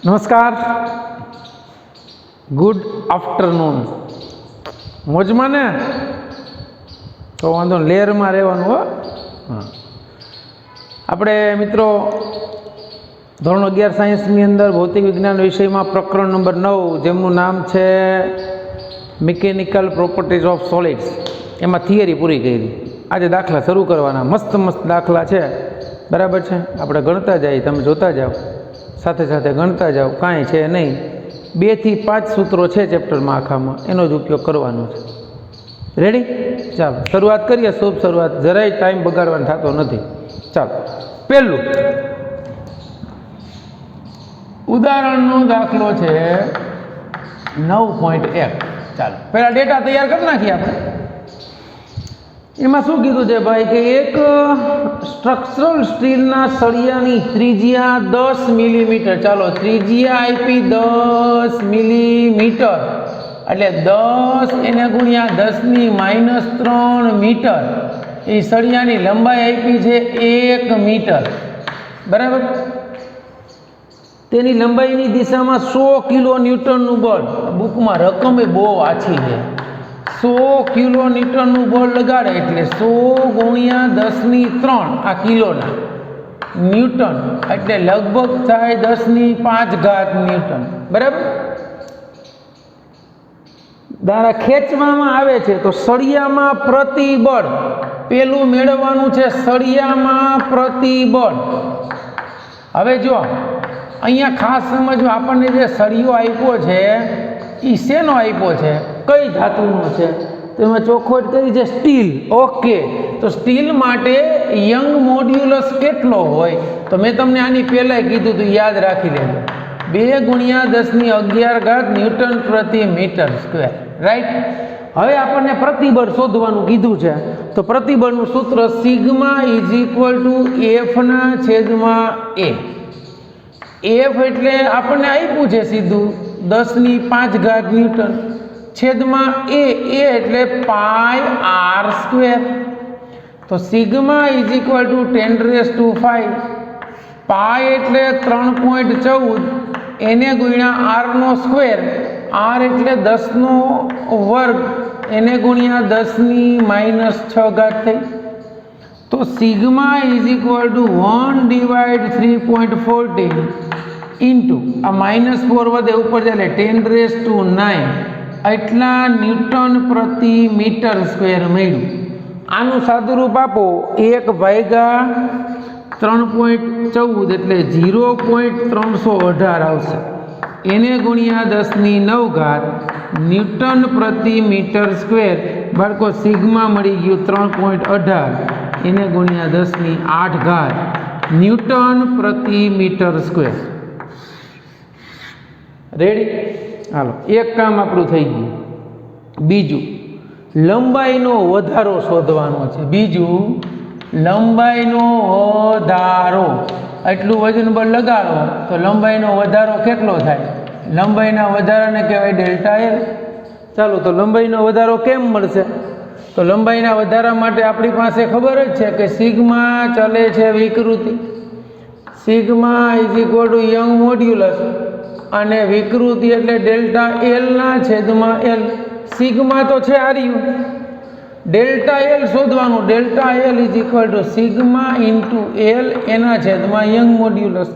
નમસ્કાર, good afternoon. મોજમાં ને? તો વાંધો લેરમાં રહેવાનું હો. હા, આપણે મિત્રો ધોરણ 11 સાયન્સની અંદર ભૌતિક વિજ્ઞાન વિષયમાં પ્રકરણ નંબર 9 જેમનું નામ છે મિકેનિકલ પ્રોપર્ટીઝ ઓફ સોલિડ્સ, એમાં થિયરી પૂરી કરી. આજે દાખલા શરૂ કરવાના. મસ્ત મસ્ત દાખલા છે, બરાબર છે. આપણે ગણતા જઈએ, તમે જોતા જાઓ, સાથે સાથે ગણતા જાઓ. કાંઈ છે નહીં, 2 થી 5 સૂત્રો છે ચેપ્ટરમાં આખામાં, એનો જ ઉપયોગ કરવાનો છે. રેડી? ચાલો શરૂઆત કરીએ. શુભ શરૂઆત, જરાય ટાઈમ બગાડવાનો થતો નથી. ચાલો, પહેલું ઉદાહરણનો દાખલો છે 9.1. ચાલો પહેલાં ડેટા તૈયાર કરી નાખીએ આપણે. એમાં શું કીધું છે ભાઈ કે એક સ્ટ્રક્ચરલ સ્ટીલના સળિયાની ત્રિજ્યા 10 મિલીમીટર. ચાલો, ત્રિજ્યા આપી 10 મિલીમીટર, એટલે 10 એને ગુણ્યા 10⁻³ મીટર. એ સળિયાની લંબાઈ આપી છે 1 મીટર, બરાબર. તેની લંબાઈની દિશામાં 100 કિલો ન્યૂટનનું બળ. બુકમાં રકમ એ બહુ આછી છે. 100 કિલો ન્યૂટનનું બળ લગાડે એટલે 100 ગુણ્યા 10⁻³ આ કિલોના ન્યૂટન, એટલે લગભગ થાય 10⁵ ન્યૂટન, બરાબર. દ્વારા ખેંચવામાં આવે છે તો સળિયામાં પ્રતિબળ પેલું મેળવવાનું છે. સળિયામાં પ્રતિબળ. હવે જો અહીંયા ખાસ સમજો, આપણને જે સળિયો આપ્યો છે એ શેનો આપ્યો છે, કઈ ધાતુનો છે? તો એમાં ચોખવટ કરી છે સ્ટીલ. ઓકે, તો સ્ટીલ માટે યંગ મોડ્યુલસ કેટલો હોય? તો મેં તમને આની પહેલાં કીધું તો યાદ રાખી લેજો. 2 ગુણ્યા 10⁻11 ન્યૂટન પ્રતિ મીટર સ્ક્વેર, રાઈટ. હવે આપણને પ્રતિબળ શોધવાનું કીધું છે, તો પ્રતિબળનું સૂત્ર સિગ્મા F/A. F એટલે આપણને આપ્યું છે સીધું 10⁵ ન્યૂટન, છેદમાં A એટલે πr². તો સિગ્મા = 10⁵. પાઈ એટલે 3.14, એને ગુણ્યા r². r એટલે 10² એને ગુણ્યા 10⁻6 થઈ. તો સિગ્મા =1/3.14 ઇન્ટુ આ -4 વધે ઉપર જાય એટલે 10⁹ એટલા ન્યૂટન પ્રતિ મીટર સ્ક્વેર મળ્યું. આનું સાદુરૂપ આપો 1/3.14 એટલે 0.318 આવશે. એને ગુણ્યા 10⁹ ન્યૂટન પ્રતિ મીટર સ્ક્વેર. બાળકો સિગ્મા મળી ગયું 3.18, એને ગુણ્યા 10⁸ ન્યૂટન પ્રતિ મીટર સ્ક્વેર. રેડી? હાલો, એક કામ આપણું થઈ ગયું. બીજું, લંબાઈનો વધારો શોધવાનો છે. બીજું, લંબાઈનો વધારો. એટલું વજન બળ લગાડો તો લંબાઈનો વધારો કેટલો થાય? લંબાઈના વધારાને કહેવાય ΔL. ચાલો, તો લંબાઈનો વધારો કેમ મળશે? તો લંબાઈના વધારા માટે આપણી પાસે ખબર જ છે કે સિગ્મા ચલે છે વિકૃતિ. સિગ્મા યંગ મોડ્યુલસ અને વિકૃતિ એટલે ΔL/L. સિગ્મા તો છે આર્યું, ΔL શોધવાનું. ΔL સિગ્મા × L એના છેદમાં યંગ મોડ્યુલસ.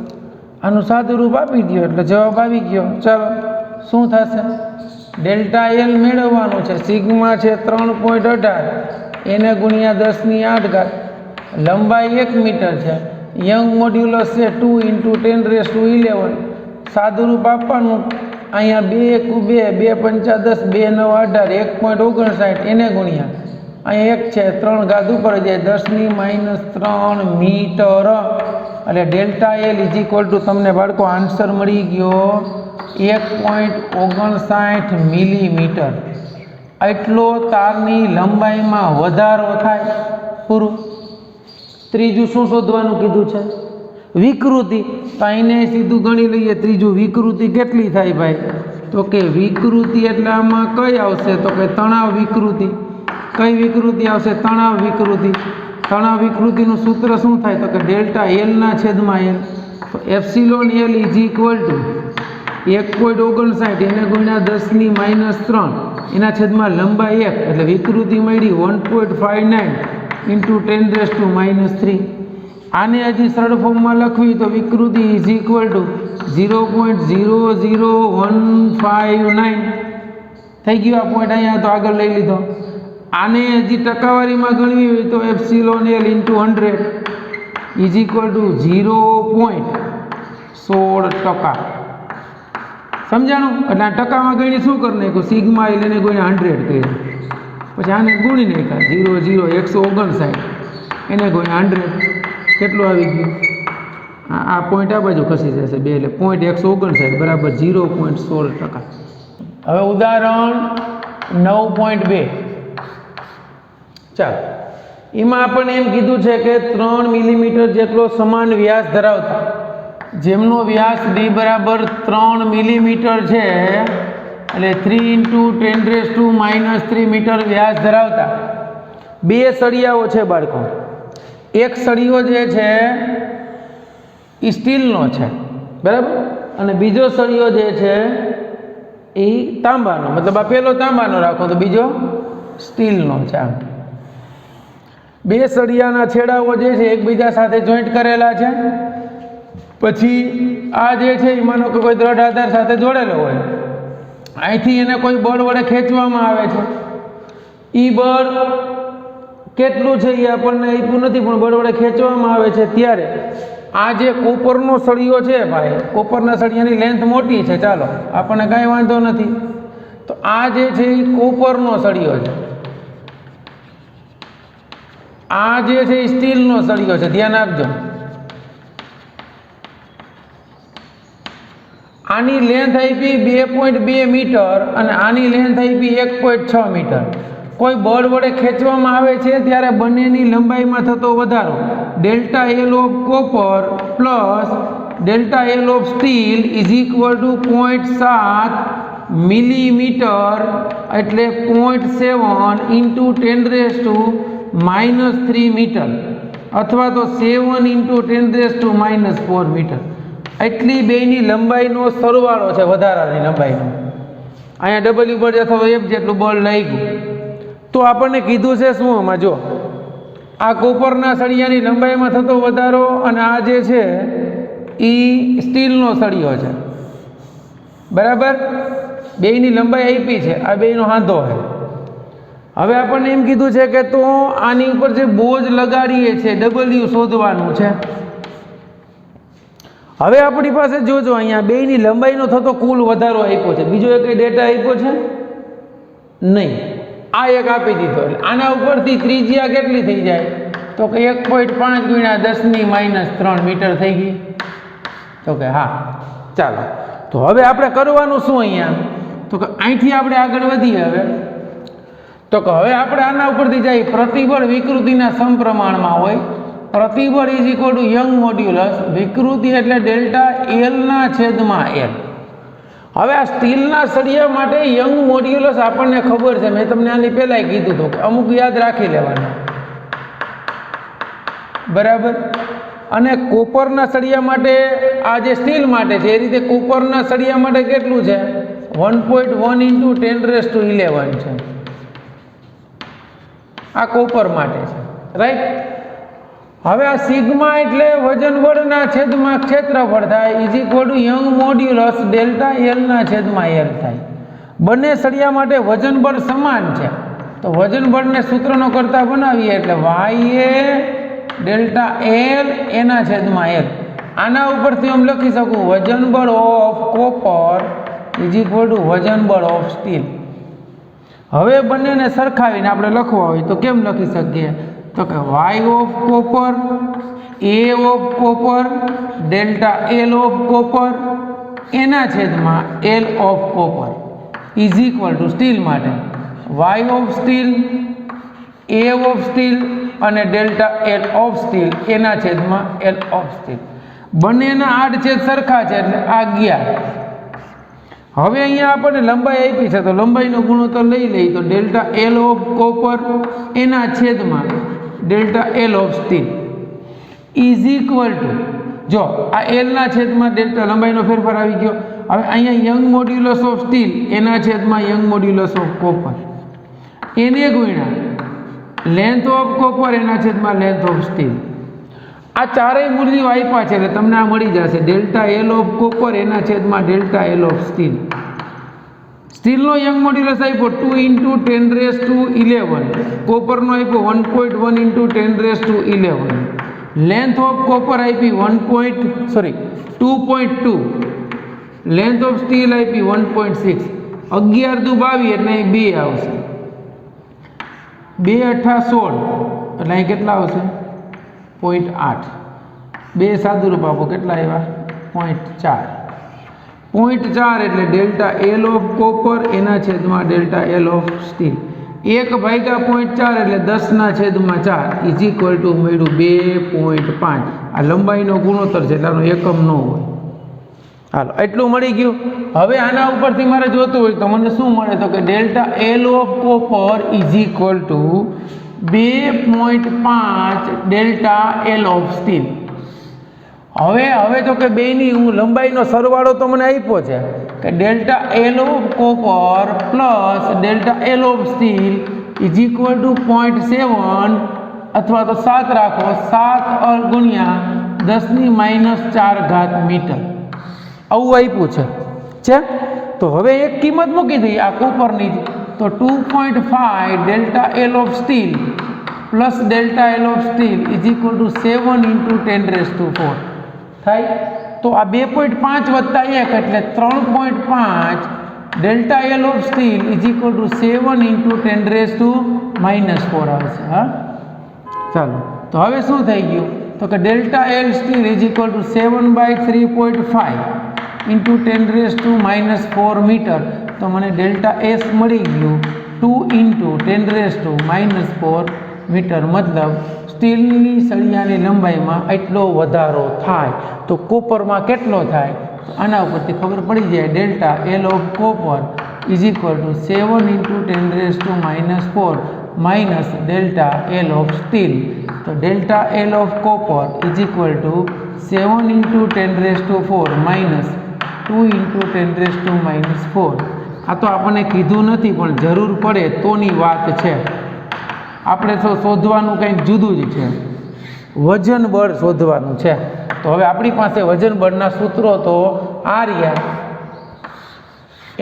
આનું સાદુરૂપ આપી દો એટલે જવાબ આવી ગયો. ચાલો, શું થશે? ΔL મેળવવાનું છે. સિગ્મા છે 3.18, એને ગુણ્યા 10⁸. લંબાઈ 1 મીટર છે. યંગ મોડ્યુલસ છે 2 × 10⁻11. સાદુરૂપ આપવાનું. અહીંયા 2 × 2 = 2 × 5 = 10, 2 × 9 = 18, 1.59, એને ગુણ્યા અહીંયા 1 છે 3 ઉપર જાય 10⁻³ મીટર. એટલે ΔL તમને બાળકો આન્સર મળી ગયો 1.59 મિલીમીટર. એટલો તારની લંબાઈમાં વધારો થાય. પૂરું. ત્રીજું શું શોધવાનું કીધું છે? વિકૃતિ. તો અહીંને સીધું ગણી લઈએ. ત્રીજું, વિકૃતિ કેટલી થાય ભાઈ? તો કે વિકૃતિ એટલે આમાં કઈ આવશે? તો કે તણાવ વિકૃતિ. કઈ વિકૃતિ આવશે? તણાવ વિકૃતિ. તણાવ વિકૃતિનું સૂત્ર શું થાય? તો કે ΔL/L. તો epsilon L is equal two 1.59 એને ગુણ્યા 10⁻³ એના છેદમાં લંબાઈ 1 એટલે વિકૃતિ મળી 1.59 × 10⁻³ આને હજી સરળ ફોર્મમાં લખવી તો વિકૃતિ ઇઝ ઇક્વલ ટુ 0.00159 થઈ ગયું. આ પોઈન્ટ અહીંયા તો આગળ લઈ લીધો. આને હજી ટકાવારીમાં ગણવી હોય તો epsilon L × 100 is equal two 0.16%. સમજાણું? એટલે આ ટકામાં ગણી શું કરી નાખ્યું? સિગ્મા એલ એને ગુણ્યા 100 કર્યું. પછી આને ગુણી નાખ્યા 0.159 એને ગુણ્યા 100 કેટલું આવી ગયું? આ પોઈન્ટ આ બાજુ ખસી જશે 2 એટલે 0.159 બરાબર 0.16%. હવે ઉદાહરણ 9.2 ચાલો, એમાં આપણને એમ કીધું છે કે 3 મિલીમીટર જેટલો સમાન વ્યાસ ધરાવતા જેમનો વ્યાસ d બરાબર 3 મિલીમીટર છે એટલે 3 × 10⁻³ મીટર વ્યાસ ધરાવતા બે સળિયાઓ છે બાળકો. એક સળિયો જે છે એ સ્ટીલનો છે બરાબર, અને બીજો સળિયો જે છે એ તાંબાનો, મતલબ આ પહેલો તાંબાનો રાખો તો બીજો સ્ટીલનો છે. આમ બે સળિયાના છેડાઓ જે છે એકબીજા સાથે જોઈન્ટ કરેલા છે. પછી આ જે છે એ માનો કે કોઈ દ્રઢ આધાર સાથે જોડેલો હોય, અહીંથી એને કોઈ બળ વડે ખેંચવામાં આવે છે. એ બળ કેટલું છે એ આપણને આપ્યું નથી, પણ બળ વડે ખેંચવામાં આવે છે ત્યારે આ જે કોપરનો સળિયો છે ભાઈ, કોપરના સળિયાની લેન્થ મોટી છે, ચાલો આપણને કાંઈ વાંધો નથી. તો આ જે છે એ કોપરનો સળિયો છે, આ જે છે એ સ્ટીલનો સળિયો છે. ધ્યાન આપજો. આની લેન્થ આપી 2.2 મીટર અને આની લેન્થ આપી 1.6 મીટર. કોઈ બળ વડે ખેંચવામાં આવે છે ત્યારે બંનેની લંબાઈમાં થતો વધારો delta L of copper plus delta L of steel is equal two 0.7 millimetre એટલે 0.7 × 10⁻³ મીટર અથવા તો 7 × 10⁻⁴ મીટર. એટલી બેની લંબાઈનો સરવાળો છે, વધારાની લંબાઈનો. અહીંયા ડબલ્યુ બળ અથવા એફ જેટલું બળ લઈ ગયું. તો આપણને કીધું છે શું? આમાં જો આ કોપરના સળિયાની લંબાઈમાં થતો વધારો અને આ જે છે એ સ્ટીલનો સળિયો છે બરાબર, બેયની લંબાઈ આપી છે, આ બેયનો હાંધો છે. હવે આપણને એમ કીધું છે કે તો આની ઉપર જે બોજ લગાડીએ છે ડબલ્યુ શોધવાનું છે. હવે આપણી પાસે જોજો અહીંયા બેયની લંબાઈનો થતો કુલ વધારો આપ્યો છે, બીજો એક ડેટા આપ્યો છે નહીં. આ એક આપી દીધો એટલે આના ઉપરથી ત્રિજ્યા કેટલી થઈ જાય તો કે 1.5 × 10⁻³ મીટર થઈ ગઈ. તો કે હા, ચાલો. તો હવે આપણે કરવાનું શું અહીંયા? તો કે અહીંથી આપણે આગળ વધીએ. હવે તો કે હવે આપણે આના ઉપરથી જઈએ. પ્રતિબળ વિકૃતિના સમપ્રમાણમાં હોય. પ્રતિબળ is equal to Young modulus, વિકૃતિ એટલે ડેલ્ટા એલના છેદમાં એલ. હવે આ સ્ટીલના સળિયા માટે યંગ મોડ્યુલસ આપણને ખબર છે, મેં તમને આની પહેલાં કીધું હતું કે અમુક યાદ રાખી લેવાના બરાબર. અને કોપરના સળિયા માટે આ જે સ્ટીલ માટે છે એ રીતે કોપરના સળિયા માટે કેટલું છે? 1.1 × 10⁻11 છે. આ કોપર માટે છે, રાઈટ. હવે આ સિગ્મા એટલે વજન બળના છેદમાં ક્ષેત્રફળ થાય is equal to Young modulus delta એલના છેદમાં એલ થાય. બંને સળિયા માટે વજન બળ સમાન છે, તો વજન બળને સૂત્રનો કરતા બનાવીએ એટલે વાય એ ડેલ્ટા એલ એના છેદમાં એલ. આના ઉપરથી હું લખી શકું વજન બળ of copper is equal two વજન બળ ઓફ સ્ટીલ. હવે બંનેને સરખાવીને આપણે લખવા હોય તો કેમ લખી શકીએ? તો કે Y of copper A of copper delta L of copper એના છેદમાં L of copper is equal to steel માટે Y of steel A of steel અને ડેલ્ટા એલ ઓફ સ્ટીલ એના છેદમાં એલ ઓફ સ્ટીલ. બંનેના આડછેદ સરખા છે એટલે આ ગયા. હવે અહીંયા આપણને લંબાઈ આપી છે તો લંબાઈનો ગુણોત્તર લઈ લઈએ તો ડેલ્ટા એલ ઓફ કોપર એના છેદમાં delta L of steel is equal two જો આ એલના છેદમાં ડેલ્ટા લંબાઈનો ફેરફાર આવી ગયો. હવે અહીંયા યંગ મોડ્યુલસ ઓફ સ્ટીલ એના છેદમાં યંગ મોડ્યુલસ ઓફ કોપર એને ગુણ્યા લેન્થ ઓફ કોપર એના છેદમાં લેન્થ ઓફ સ્ટીલ. આ ચારેય મૂલ્યો આપ્યા છે એટલે તમને આ મળી જશે ડેલ્ટા એલ ઓફ કોપર એના છેદમાં ડેલ્ટા એલ ઓફ સ્ટીલ. સ્ટીલનો યંગ મોડ્યુલસ આપ્યો 2 × 10⁻11, કોપરનો આપ્યો 1.1 × 10⁻11, લેન્થ ઓફ કોપર આપી 2.2, લેન્થ ઓફ સ્ટીલ આપી 1.6. 11 દુ 22 એટલે અહીં 2 આવશે. 2 અઠા 16 એટલે અહીં કેટલા આવશે 0.8. 2 સાદુરૂપ આપો કેટલા આવ્યા 0.4. 0.4 એટલે ડેલ્ટા એલ ઓફ કોપર એના છેદમાં ડેલ્ટા એલ ઓફ સ્ટીલ. 1/0.4 એટલે 10/4 ઇઝ ઇક્વલ ટુ મળ્યું 2.5. આ લંબાઈનો ગુણોત્તર છે એટલે આનો એકમ ન હોય. હાલો એટલું મળી ગયું. હવે આના ઉપરથી મારે જોતું હોય તો મને શું મળે તો કે delta L of copper is equal two 2.5 delta L of steel. હવે તો કે બેની હું લંબાઈનો સરવાળો તો મને આપ્યો છે કે delta L of copper plus delta L of steel is equal two 0.7 અથવા તો 7 રાખો 7 ગુણ્યા 10⁻⁴ મીટર આવું આપ્યું છે. તો હવે એક કિંમત મૂકી દઈએ આ કોપરની તો 2.5 delta L of steel plus delta L of steel is equal to 7 × 10⁻⁴ થાય. તો આ 2.5 વત્તા 1 એટલે 3.5 delta L of steel is equal to 7 × 10⁻⁴ આવશે. હા ચાલો તો હવે શું થઈ ગયું તો કે delta L steel is equal to 7/3.5 × 10⁻⁴ metre. તો મને ડેલ્ટા એસ મળી ગયું 2 × 10⁻⁴ મીટર. મતલબ સ્ટીલની સળિયાની લંબાઈમાં એટલો વધારો થાય તો કોપરમાં કેટલો થાય તો આના ઉપરથી ખબર પડી જાય delta L of copper is equal to 7 × 10⁻⁴ minus delta L of steel. તો delta L of copper is equal to 7 × 10⁻⁴ minus 2 × 10⁻⁴. આ તો આપણને કીધું નથી પણ જરૂર પડે તોની વાત છે. આપણે તો શોધવાનું કંઈક જુદું જ છે. વજન બળ શોધવાનું છે. તો હવે આપણી પાસે વજન બળના સૂત્રો તો આ રહ્યા.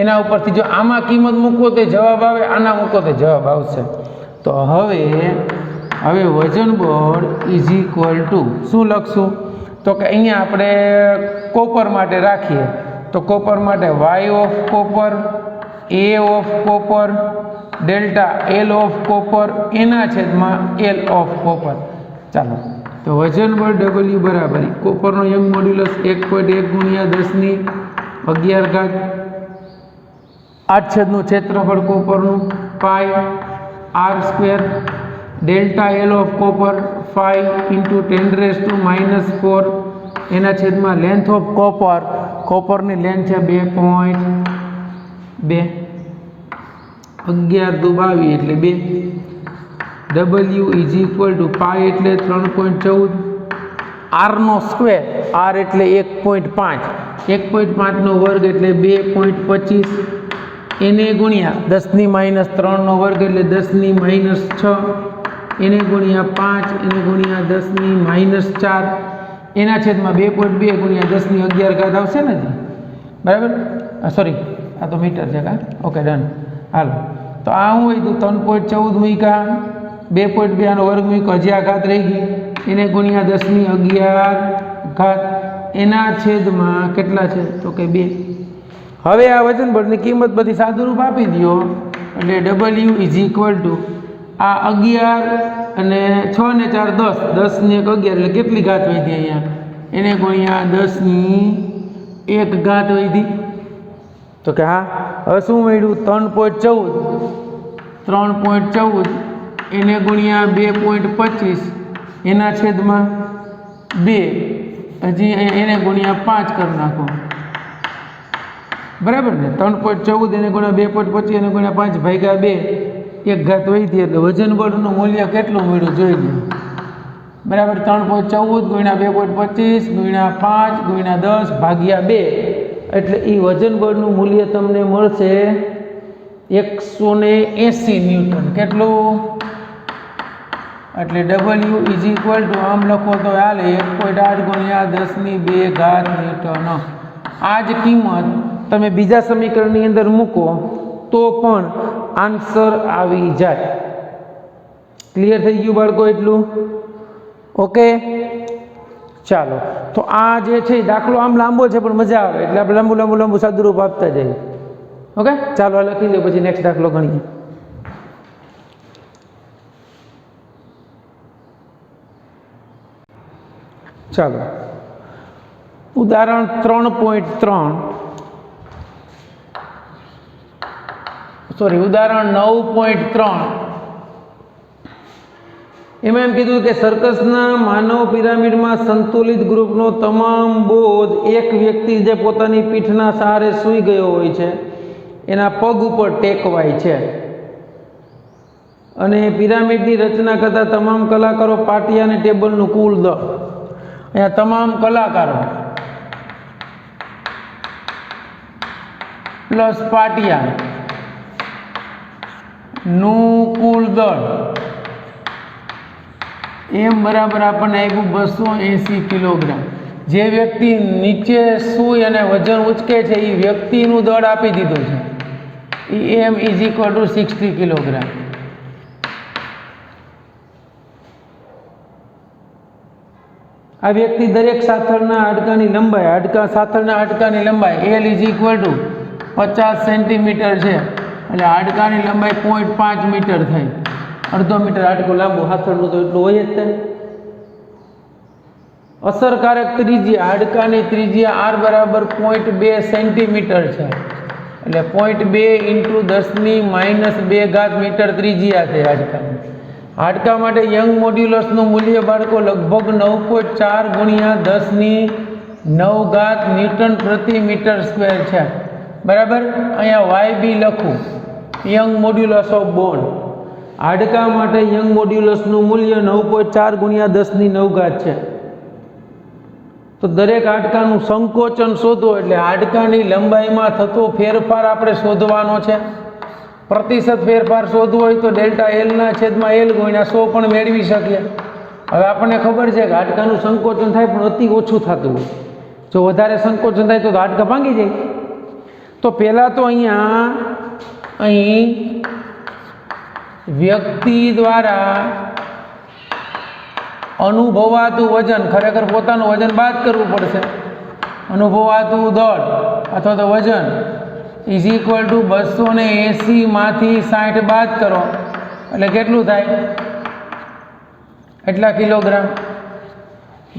એના ઉપરથી જો આમાં કિંમત મૂકો તો જવાબ આવે, આના મૂકો તો જવાબ આવશે. તો હવે વજન બળ ઇઝ ઇક્વલ ટુ શું લખશું તો કે અહીંયા આપણે કોપર માટે રાખીએ તો કોપર માટે Y of copper A of copper delta L of copper એના છેદમાં એલ ઓફ કોપર. ચાલો તો વજન બળ ડબલ્યુ બરાબર કોપરનો યંગ મોડ્યુલસ 1.1 × 10⁻11 આડછેદનું ક્ષેત્રફળ કોપરનું પાઈ r² delta L of copper 5 × 10⁻⁴ એના છેદમાં લેન્થ ઓફ કોપરની લેન્થ છે 2.2 11 દુ 22 એટલે 2 w is equal to pi એટલે 3.14 r² r એટલે 1.5 નો વર્ગ એટલે 2.25 એને ગુણ્યા 10⁻³ વર્ગ એટલે 10⁻6 એને ગુણ્યા 5 એને ગુણ્યા 10⁻⁴ એના છેદમાં 2.2 ગુણ્યા 10⁻11 આવશે ને જી બરાબર. સોરી આ તો મીટર છે કા ઓકે ડન. હાલો તો આ હું હોય તો 3.14 મૂક્યા 2.2 આનો વર્ગ મૂક્યો હજી આ ઘાત રહી ગઈ એને ગુણ્યા 10⁻11 એના છેદમાં કેટલા છે તો કે 2. હવે આ વજન બળની કિંમત બધી સાદુરૂપ આપી દો એટલે w ઇઝ ઇક્વલ ટુ આ 11 અને 6 ને 4 10 10 ને 1 11 એટલે કેટલી ઘાત વધી અહીંયા એને ગુણ્યા 10⁻1 ઘાત વધી તો કે હા. હવે શું મળ્યું 3.14 એને ગુણ્યા 2.25 એના છેદમાં 2 હજી એને ગુણ્યા 5 કરી નાખો બરાબર ને. 3.14 એને ગુણ્યા 2.25 એને ગુણ્યા 5/2 1 ઘાત વધી એટલે વજન બળનું મૂલ્ય કેટલું મળ્યું જોઈ લો બરાબર 3.14 ગુણ્યા 2.25 ગુણ્યા 5 ગુણ્યા 10 ભાગ્યા 2 એટલે એ વજન બળનું મૂલ્ય તમને મળશે 180 ન્યૂટન. કેટલું? એટલે W ઇઝ ઇક્વલ ટુ આમ લખો તો હાલે 1.8 ગુણ્યા 10⁻2 ન્યૂટન. આ જ કિંમત તમે બીજા સમીકરણની અંદર મૂકો તો પણ આન્સર આવી જાય. ક્લિયર થઈ ગયું બાળકો? એટલું ઓકે. ચાલો, તો આ જે છે દાખલો આમ લાંબો છે પણ મજા આવે એટલે આપણે લાંબુ સાદુરૂપ આપતા જઈએ. ઓકે, ચાલો લખી લો, પછી નેક્સ્ટ દાખલો ગણીએ. ચાલો, ઉદાહરણ 3.3 ઉદાહરણ 9.3 એમાં એમ કીધું કે સર્કસના માનવ પિરામિડમાં સંતુલિત ગ્રુપનો તમામ બોજ એક વ્યક્તિ જે પોતાની પીઠના સહારે સૂઈ ગયો હોય છે એના પગ ઉપર ટેકવાય છે, અને પિરામિડની રચના કરતા તમામ કલાકારો પાટિયા અને ટેબલનું કુલ દળ. અહીંયા તમામ કલાકારો પ્લસ પાટિયા નું કુલ દળ એમ બરાબર આપણને આપ્યું 280 કિલોગ્રામ. જે વ્યક્તિ નીચે સૂઈ અને વજન ઉચકે છે એ વ્યક્તિનું દળ આપી દીધું છે, એમ ઇઝ ઇક્વલ ટુ 60 કિલોગ્રામ. આ વ્યક્તિ દરેક સાથળના હાડકાની લંબાઈ સાથળના હાડકાની લંબાઈ L is equal two 50 centimetre છે, એટલે હાડકાની લંબાઈ 0.5 મીટર થઈ. અડધો મીટર હાડકું લાંબુ, સાથળનું તો એટલું હોય જ તે. અસરકારક ત્રિજ્યા હાડકાની ત્રિજ્યા R બરાબર 0.2 સેન્ટીમીટર છે, એટલે 0.2 × 10⁻2 મીટર ત્રિજ્યા છે હાડકાની. હાડકા માટે યંગ મોડ્યુલસનું મૂલ્ય બાળકો લગભગ 9.4 ગુણ્યા 10⁹ ન્યૂટન પ્રતિ મીટર સ્ક્વેર છે. બરાબર, અહીંયા YB લખું, યંગ મોડ્યુલસ ઓફ બોન. હાડકા માટે યંગ મોડ્યુલસનું મૂલ્ય 9.4 ગુણ્યા 10⁹ છે. તો દરેક હાડકાનું સંકોચન શોધો, એટલે હાડકાની લંબાઈમાં થતો ફેરફાર આપણે શોધવાનો છે. પ્રતિશત ફેરફાર શોધવો હોય તો L/L ગુણ્યા 100 પણ મેળવી શકીએ. હવે આપણને ખબર છે કે હાડકાનું સંકોચન થાય પણ અતિ ઓછું થતું હોય. જો વધારે સંકોચન થાય તો હાડકા ભાંગી જાય. તો પહેલાં તો અહીં વ્યક્તિ દ્વારા અનુભવાતું વજન, ખરેખર પોતાનું વજન બાદ કરવું પડશે. અનુભવાતું દળ અથવા તો વજન ઇઝ ઇક્વલ ટુ 280 માંથી 60 બાદ કરો એટલે કેટલું થાય? એટલા કિલોગ્રામ.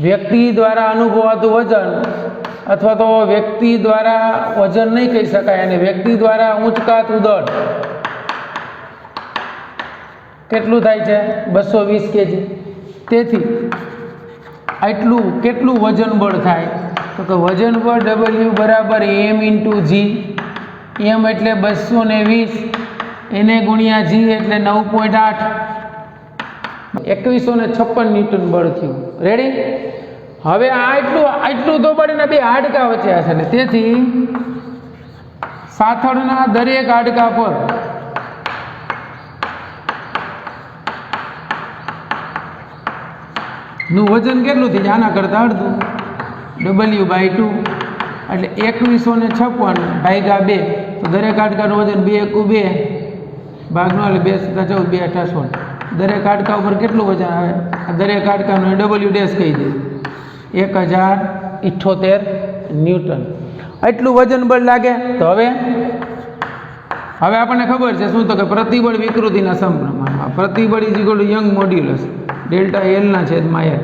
વ્યક્તિ દ્વારા અનુભવાતું વજન અથવા તો વ્યક્તિ દ્વારા વજન નહીં કહી શકાય, અને વ્યક્તિ દ્વારા ઊંચકાતું દળ કેટલું થાય છે? 220 kg. તેથી આટલું કેટલું વજન બળ થાય? તો કે વજન બળ W બરાબર M × G. M એટલે 220, એને ગુણ્યા G એટલે 9.8, 2156 ન્યૂટન બળ થયું. રેડી? હવે આટલું તો બળના બે હાડકા વચ્ચે હશે, ને તેથી સાથળના દરેક હાડકા પર નું વજન કેટલું થઈ જાય? આના કરતાં અડધું, W/2 એટલે 2156 ભાગ્યા 2. તો દરેક હાડકાનું વજન 2 × 2 ભાગનો એટલે 2 × 7 = 2 × 8 = 16. દરેક હાડકા ઉપર કેટલું વજન આવે? દરેક હાડકાનું W' કહી દે 1078 ન્યૂટન. એટલું વજન બળ લાગે. તો હવે આપણને ખબર છે શું? તો કે પ્રતિબળ વિકૃતિના સમપ્રમાણમાં. પ્રતિબળ is equal to Young modulus Δ/L/A.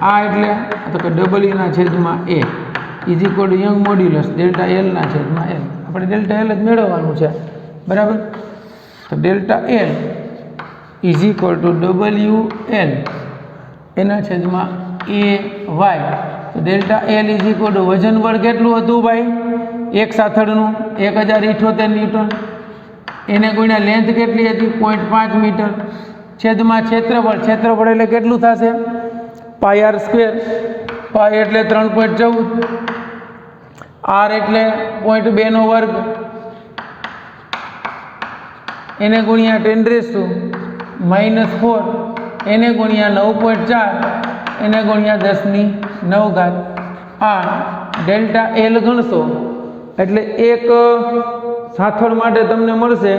આ એટલે તો કે W/A is equal to Young modulus Δ/L/A. આપણે Δ/L જ મેળવવાનું છે. બરાબર? તો Δ/L is equal two WL/A/Y. તો Δ/L ઇઝ ઇક્વલ ટુ વજન બળ કેટલું હતું ભાઈ? એક સાથળનું 1078 ન્યૂટન, એને ગુણ્યા લેન્થ કેટલી હતી? 0.5 મીટર, છેદમાં ક્ષેત્રફળ એટલે કેટલું થશે? પાઈ આર સ્ક્વેર, પાઈ એટલે 3.14, આર એટલે 0.2 વર્ગ, એને ગુણ્યા 10⁻⁻⁴, એને ગુણ્યા 9.4, એને ગુણ્યા 10⁹ આ ડેલ્ટા એલ ગણશો એટલે એક સાથળ માટે તમને મળશે,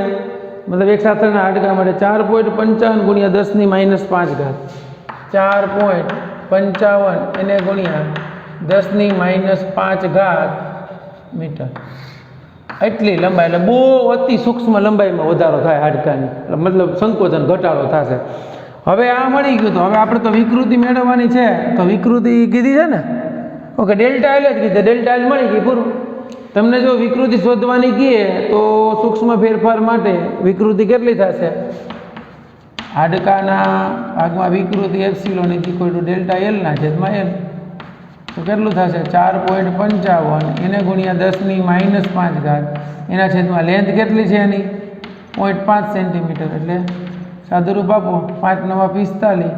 મતલબ એક સાથળના હાડકા માટે 4.55 ગુણ્યા 10⁻⁵, 4.55 એને ગુણ્યા 10⁻⁵ મીટર, એટલી લંબાઈ. એટલે બહુ અતિ સૂક્ષ્મ લંબાઈમાં વધારો થાય હાડકાની, મતલબ સંકોચન ઘટાડો થશે. હવે આ મળી ગયું, તો હવે આપણે તો વિકૃતિ મેળવવાની છે, તો વિકૃતિ કીધી છે ને, ઓકે, ડેલ્ટા એલ જ કીધે, ડેલ્ટા એલ મળી ગઈ, પૂરું. તમને જો વિકૃતિ શોધવાની કહીએ તો સૂક્ષ્મ ફેરફાર માટે વિકૃતિ કેટલી થશે? હાડકાના ભાગમાં વિકૃતિ એપ્સિલોન = ડેલ્ટા એલ ના છેદમાં એલ, તો કેટલું થશે? 4.55 એને ગુણ્યા 10⁻⁵, એના છેદમાં લેન્થ કેટલી છે એની? 0.5 સેન્ટીમીટર. એટલે સાદુરૂપ આપો, 5 × 9 = 45,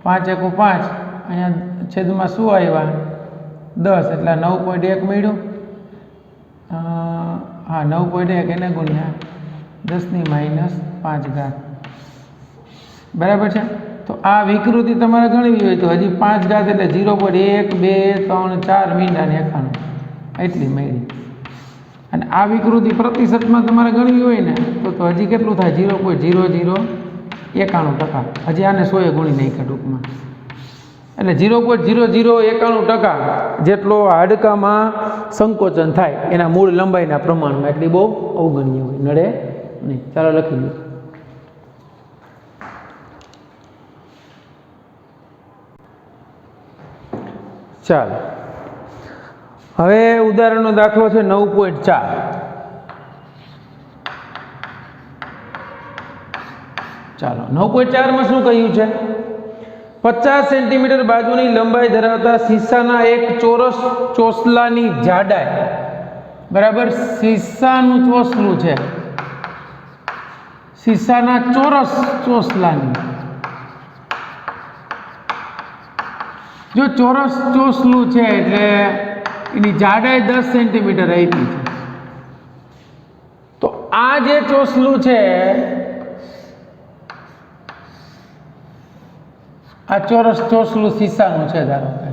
5 × 1 = 5, અહીંયા છેદમાં શું આવ્યા? 10, એટલે 9.1 મળ્યું. હા, 9.1 એને ગુણ્યા 10⁻⁵. બરાબર છે. તો આ વિકૃતિ તમારે ગણવી હોય તો હજી 5 ઘાત એટલે 0.1 2 3 4 મીંડાને 91 એટલી મળી. અને આ વિકૃતિ પ્રતિશતમાં તમારે ગણવી હોય ને તો હજી કેટલું થાય? 0.0091%. હજી આને 100 એ ગુણી નાખ્યા ટૂંકમાં, એટલે 0.0091% જેટલો હાડકામાં સંકોચન થાય એના મૂળ લંબાઈના પ્રમાણમાં, એટલી બહુ અવગણ્ય હોય, નડે નહીં. ચાલો લખી લો. ચાલો હવે ઉદાહરણનો દાખલો છે 9.4. ચાલો 9.4 શું કહ્યું છે? 50 સેન્ટીમીટર બાજુની લંબાઈ ધરાવતા શીશાના એક ચોરસ ચોસલાની જાડાઈ, બરાબર, શીશાનું ચોસલું છે, શીશાના ચોરસ ચોસલાની, જો ચોરસ ચોસલું છે એટલે એની જાડાઈ 10 સેન્ટીમીટર આપી છે. તો આ જે ચોસલું છે, આ ચોરસ ચોસલું શીશાનું છે, ધારો કે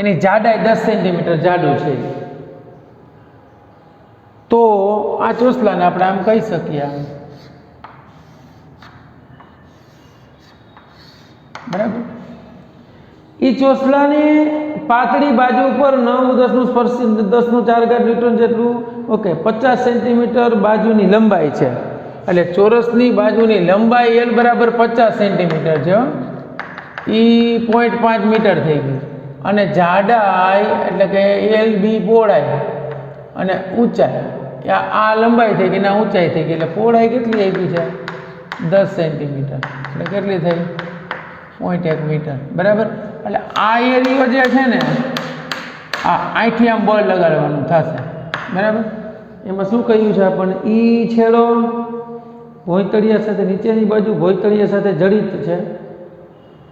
એની જાડાઈ 10 સેન્ટીમીટર જાડું છે, તો આ ચોસલાને આપણે આમ કહી શકીએ, બરાબર. એ ચોસલાની પાતળી બાજુ પર 9×10⁻⁴ ન્યૂટન જેટલું, ઓકે, 50 સેન્ટીમીટર બાજુની લંબાઈ છે, એટલે ચોરસની બાજુની લંબાઈ L બરાબર 50 સેન્ટીમીટર છે, એ 0.5 મીટર થઈ ગઈ, અને જાડાઈ એટલે કે LB પહોળાઈ અને ઊંચાઈ આ લંબાઈ થઈ ગઈ, ના ઊંચાઈ થઈ ગઈ, એટલે પહોળાઈ કેટલી આપી છે? 10 સેન્ટીમીટર, એટલે કેટલી થઈ? 0.1 મીટર, બરાબર. એટલે આ એરિયો જે છે ને, આ અહીંથી આમ બળ લગાડવાનું થશે, બરાબર. એમાં શું કહ્યું છે આપણને? ઈ છેડો ભોંયતળિયા સાથે, નીચેની બાજુ ભોંયતળિયા સાથે જડિત છે,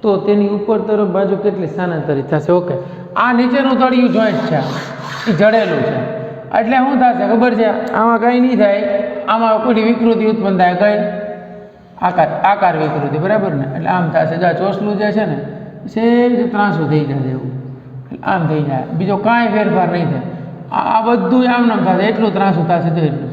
તો તેની ઉપર તરફ બાજુ કેટલી સ્થાનાંતરિત થશે? ઓકે, આ નીચેનું તળિયું જોઈન્ટ છે, એ જડેલું છે, એટલે શું થશે ખબર છે? આમાં કંઈ નહીં થાય, આમાં કોઈ વિકૃતિ ઉત્પન્ન થાય, કઈ આકાર વિકૃતિ, બરાબર ને? એટલે આમ થશે, જો ચોસલું જે છે ને સેજ ત્રાસું થઈ જશે, એવું આમ થઈ જાય, બીજો કાંઈ ફેરફાર નહીં થાય, આ બધું આમ નામ થશે, એટલું ત્રાસું થશે, તો એટલું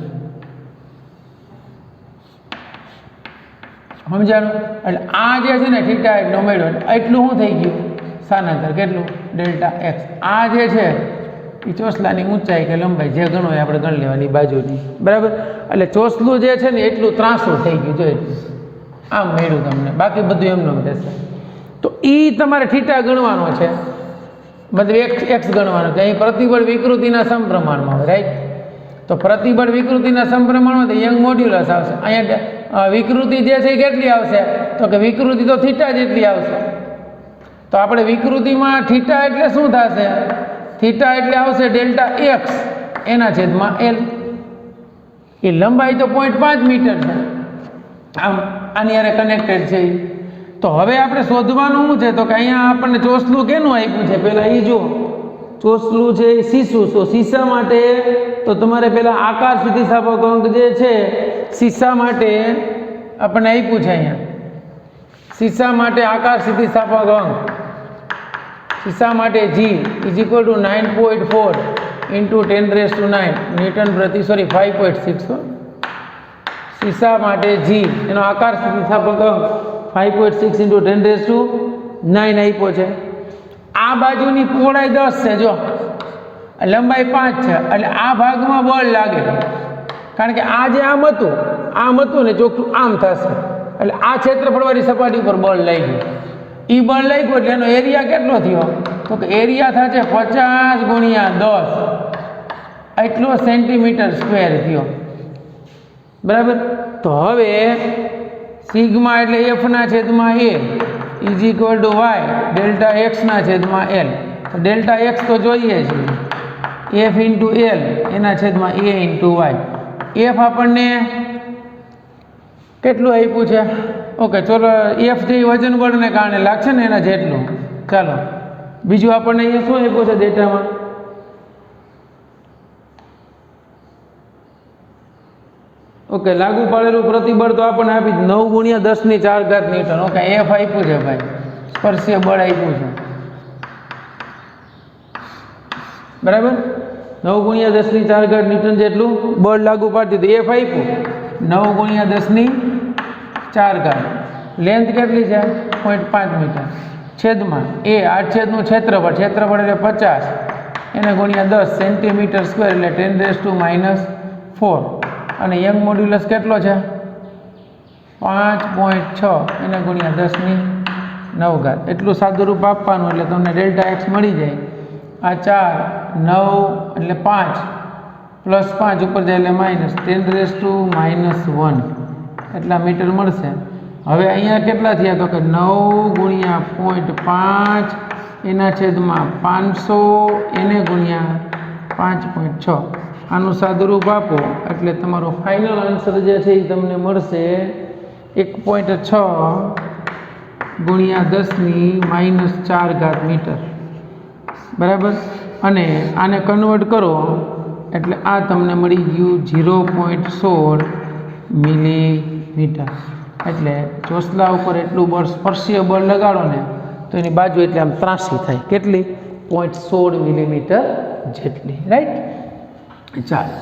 સમજાણું. એટલે આ જે છે ને થીટા એટલો મળ્યો, એટલું શું થઈ ગયું? સ્થાનાંતર કેટલું? Delta x. આ જે છે એ ચોસલાની ઊંચાઈ કે લંબાઈ જે ગણો આપણે ગણી લેવાની બાજુની, બરાબર. એટલે ચોસલું જે છે ને એટલું ત્રાસું થઈ ગયું, જો એટલું આમ મળ્યું તમને, બાકી બધું એમનું રહેશે. તો એ તમારે થીટા ગણવાનો છે, મતલબ એક્સ ગણવાનો છે. અહીં પ્રતિબળ વિકૃતિના સમપ્રમાણમાં હોય, રાઈટ. તો પ્રતિબળ વિકૃતિના સમપ્રમાણમાં તો યંગ મોડ્યુલસ આવશે. અહીંયા વિકૃતિ જે છે એ કેટલી આવશે? તો કે વિકૃતિ તો થીટા જેટલી આવશે. તો આપણે વિકૃતિમાં થીટા એટલે શું થશે? થીટા એટલે આવશે ડેલ્ટા એક્સ એના છેદમાં એલ. એ લંબાઈ તો 0.5 મીટર છે, આમ આની હારે કનેક્ટેડ છે. તો હવે આપણે શોધવાનું શું છે તો કે અહીંયા આપણને ચોસલું કેનું આપ્યું છે પહેલાં એ જો ચોસલું છે એ શીશું. તો શીશા માટે તો તમારે પહેલાં આકાર સ્થિતિસ્થાપક અંક જે છે શીશા માટે આપણને આપ્યું છે અહીંયા. શીશા માટે આકાર સ્થિતિસ્થાપક અંક શીશા માટે G is equal two 9.4 into 10⁹ newton પ્રતિ 5.6. શીશા માટે G એનો આકાર સ્થિતિસ્થાપક અંક 5.6 ઇન્ટુ 10⁹ આપ્યો છે. આ બાજુની પહોળાઈ 10 છે, જો લંબાઈ 5 છે, એટલે આ ભાગમાં બળ લાગે કારણ કે આ જે આમ હતું ને ચોખ્ખું આમ થશે એટલે આ ક્ષેત્રફળવાળી સપાટી ઉપર બળ લાગ્યું. એ બળ લાગ્યું એટલે એનો એરિયા કેટલો થયો તો કે એરિયા થશે 50 × 10 એટલો સેન્ટીમીટર સ્ક્વેર થયો. બરાબર. તો હવે સિગ્મા એટલે F ના છેદમાં A is equal to Y delta X ના છેદમાં એલ. તો ડેલ્ટા એક્સ તો જોઈએ છે એફ ઇન્ટુ એલ એના છેદમાં એ ઇન્ટુ વાય. એફ આપણને કેટલું આપ્યું છે ઓકે ચલો એફ જે વજન બળને કારણે લાગશે ને એના જેટલું. ચાલો બીજું આપણને અહીંયા શું આપ્યું છે ડેટામાં ઓકે લાગુ પાડેલું પ્રતિબળ તો આપણને આપી 9 × 10⁴ ન્યૂટન. ઓકે એફ આપ્યું છે ભાઈ સ્પર્શીય બળ આપ્યું છે બરાબર. 9 × 10⁴ ન્યૂટન જેટલું બળ લાગુ પાડી દીધું. એફ આપ્યું 9 × 10⁴. લેન્થ કેટલી છે 0.5 મીટર છેદમાં એ આડછેદનું ક્ષેત્રફળ એટલે 50 એને ગુણ્યા 10 સેન્ટીમીટર સ્ક્વેર એટલે 10⁻⁴. અને યંગ મોડ્યુલસ કેટલો છે 5.6 એને ગુણ્યા 10⁹ એટલું સાદું રૂપ આપવાનું એટલે તમને ડેલ્ટા એક્સ મળી જાય. આ 4 9 એટલે 5 +5 ઉપર જાય એટલે -10⁻⁻1 એટલા મીટર મળશે. હવે અહીંયા કેટલા થયા તો કે 9 × 0.5 એના છેદમાં 500 એને ગુણ્યા 5.6. આનું સાદુરૂપ આપો એટલે તમારો ફાઇનલ આન્સર જે છે એ તમને મળશે 1.6 × 10⁻⁴ મીટર. બરાબર. અને આને કન્વર્ટ કરો એટલે આ તમને મળી ગયું 0.16 મિલીમીટર. એટલે ચોસલા ઉપર એટલું બળ સ્પર્શીય બળ લગાડો ને તો એની બાજુ એટલે આમ ત્રાસી થાય કેટલી 0.16 મિલીમીટર જેટલી. રાઈટ. ચાલો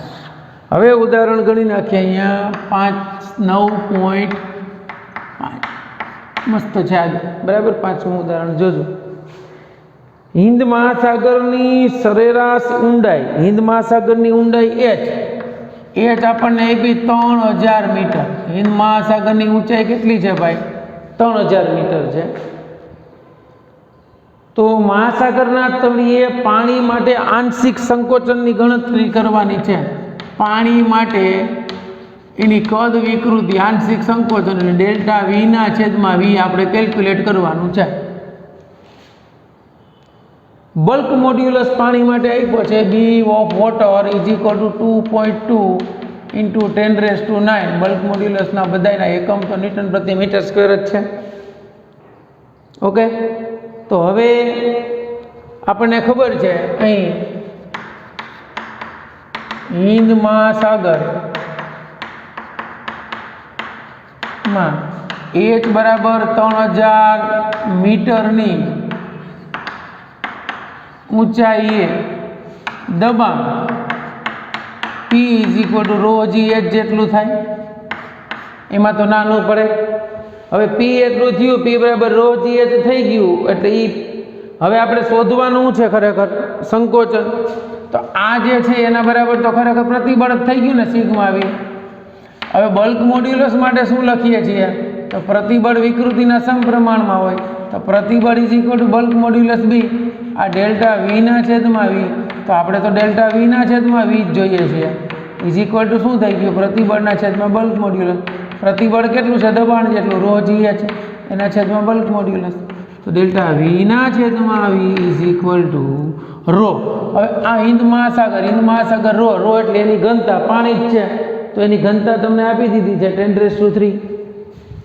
હવે ઉદાહરણ ગણી નાખીએ. અહીંયા 9.5 મસ્ત છે આજે. બરાબર. 5મું ઉદાહરણ જોજો. હિન્દ મહાસાગરની સરેરાશ ઊંડાઈ હિન્દ મહાસાગરની ઊંડાઈ h આપણને આપી 3000 મીટર. હિન્દ મહાસાગરની ઊંચાઈ કેટલી છે ભાઈ 3000 મીટર છે. તો મહાસાગરના તળિયે પાણી માટે આંશિક સંકોચનની ગણતરી કરવાની છે. પાણી માટે એની કદ વિકૃતિ આંશિક સંકોચન એટલે ડેલ્ટા V ના છેદમાં V આપણે કેલ્ક્યુલેટ કરવાનું છે. બલ્ક મોડ્યુલસ પાણી માટે આપ્યો છે B of water is equal to 2.2 into 10⁹. Bulk મોડ્યુલસના બધાના એકમ તો ન્યૂટન પ્રતિ મીટર સ્ક્વેર જ છે. ઓકે. તો હવે આપણને ખબર છે અહીં હિન્દ મહાસાગરમાં H બરાબર 3000 મીટરની ઊંચાઈએ દબાણ P is equal two ρgh જેટલું થાય. એમાં તો નાનું પડે. હવે P એટલું થયું P બરાબર ρgh થઈ ગયું એટલે હવે આપણે શોધવાનું છે ખરેખર સંકોચન. તો આ જે છે એના બરાબર તો ખરેખર પ્રતિબળ થઈ ગયું ને સિગ્મા V. હવે બલ્ક મોડ્યુલસ માટે શું લખીએ છીએ તો પ્રતિબળ વિકૃતિના સમપ્રમાણમાં હોય તો પ્રતિબળ is equal to bulk modulus B. આ ડેલ્ટા V ના છેદમાં V તો આપણે તો ડેલ્ટા V ના છેદમાં V જ જોઈએ છીએ ઇઝ ઇક્વલ ટુ શું થઈ ગયું પ્રતિબળના છેદમાં બલ્ક મોડ્યુલસ. પ્રતિબળ કેટલું છે દબાણ જેટલું ρgh એના છેદમાં બલ્ક મોડ્યુલસ. તો ડેલ્ટા V ના છેદમાં V ઇઝ ઇક્વલ ટુ ρ. હવે આ હિન્દ મહાસાગર ρ એટલે એની ઘનતા પાણી જ છે તો એની ઘનતા તમને આપી દીધી છે 10⁻³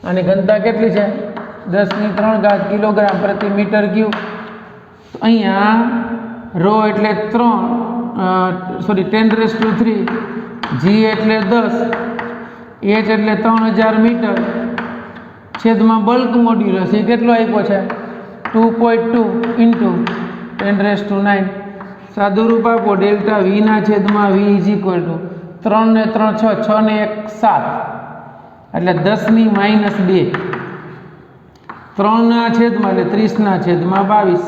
આની ઘનતા કેટલી છે 10³ કિલોગ્રામ પ્રતિ મીટર ક્યુબ. અહીંયા રો એટલે 10⁻³ જી એટલે 10 એચ એટલે 3000 મીટર છેદમાં બલ્ક મોડ્યુલસ એ કેટલો આપ્યો છે 2.2 × 10⁹. સાદું રૂપ આપો ડેલ્ટા વીના છેદમાં વી ઇઝ ઇક્વલ ટુ 3 ને 3 6 6 ને 1 7 એટલે 10⁻². 3 ના છેદમાં એટલે 30 ના છેદમાં 22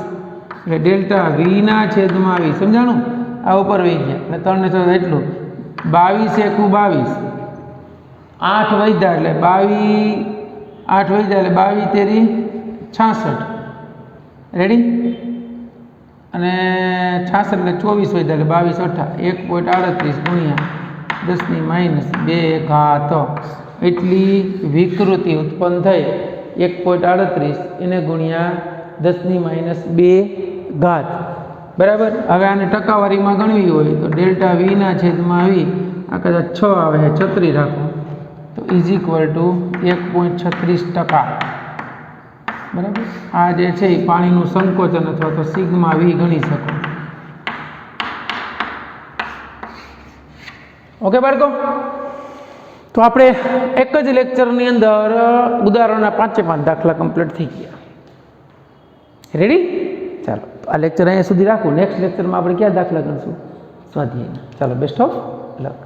એટલે ડેલ્ટા વીના છેદમાં વી. સમજાણું? આ ઉપર વહી ગયા એટલે 3 ને 6 એટલું 22 × 22 8 વધ્યા એટલે 22 8 વધ્યા એટલે 22 × 3 = 66. રેડી? અને 66 એટલે 24 વધ્યા એટલે 22 × 8 1.38 × 10⁻² એટલી વિકૃતિ ઉત્પન્ન થઈ. 1.38 એને ગુણ્યા 10⁻². બરાબર. હવે આને ટકાવારીમાં ગણવી હોય તો ડેલ્ટા વીના છેદમાં વી આ કદાચ 6 આવે છે 36 રાખો તો ઇઝ ઇક્વલ ટુ 1.36%. બરાબર. આ જે છે એ પાણીનું સંકોચન અથવા તો સિગ્મા વી ગણી શકો. ઓકે બાળકો, તો આપણે એક જ લેક્ચરની અંદર ઉદાહરણના 5 દાખલા કમ્પ્લીટ થઈ ગયા. રેડી? ચાલો, આ લેક્ચર અહીંયા સુધી રાખું. નેક્સ્ટ લેક્ચરમાં આપણે ક્યાં દાખલા ગણશું? સ્વાધ્યાયના. ચાલો, બેસ્ટ ઓફ લક.